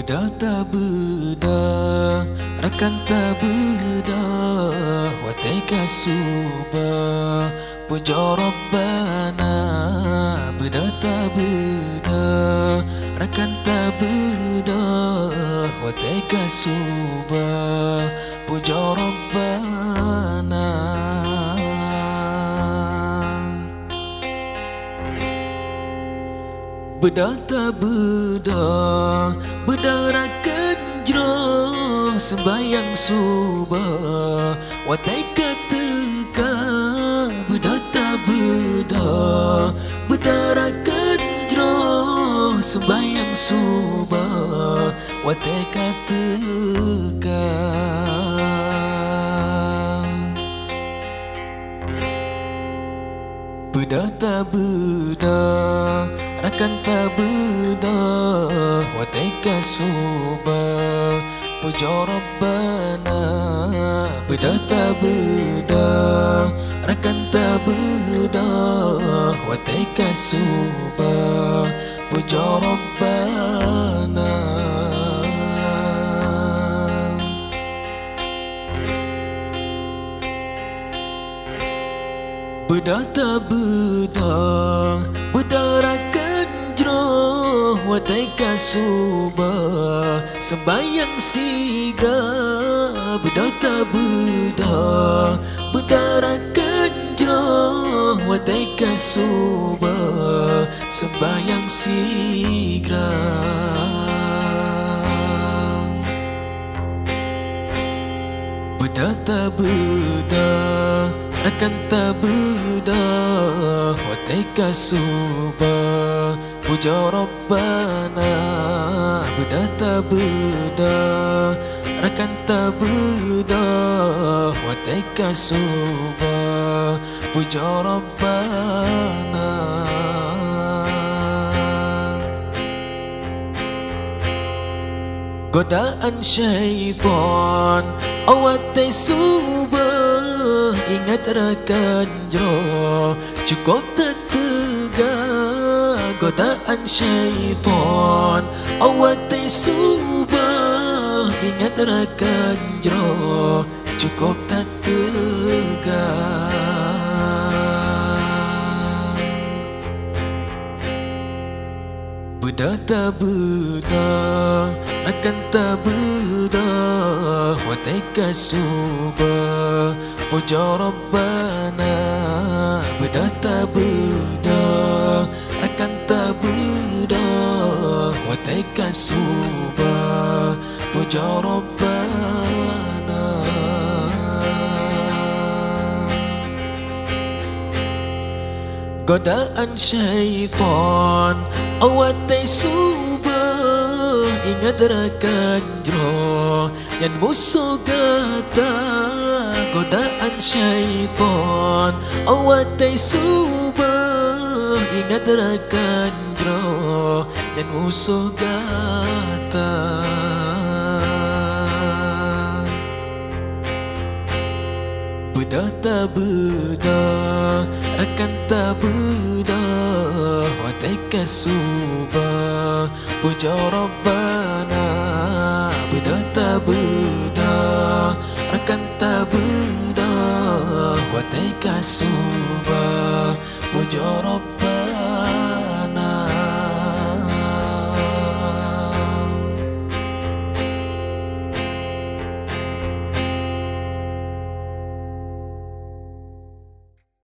Beda beda rakan ta beda wateka suba puja rabbana. Beda beda rakan ta beda wateka suba puja rabbana. Beda beda bedara kenjro sembayang subuh watai ketika. Beda beda bedara kenjro sembayang subuh watai ketika. Beda beda rakan ta beda wateka suba puja rabbana. Beda beda rakan ta beda wateka suba puja rabbana. Beda beda bedara kenjro wateka suba sembayang sigra. Beda beda bedara kenjro wateka suba sembayang sigra. Beda beda rakan ta beda wateka suba puja rabbana. Beda beda rakan ta beda wateka suba puja rabbana. Godaan syaitan awatai subuh ingat rakan jro cukup tak tegak. Godaan syaitan awatai subuh ingat rakan jro cukup tak tegak. Beda beda rakan ta beda wateka suba puja rabbana. Beda beda rakan ta beda wateka suba puja rabbana. Godaan syaitan awatai subuh ingat rakan jro yang musuh kata. Godaan syaitan awatai subuh ingat rakan jro yang musuh kata. Beda beda rakan ta beda wateka suba puja rabbana. Beda beda rakan ta beda wateka suba puja rabbana.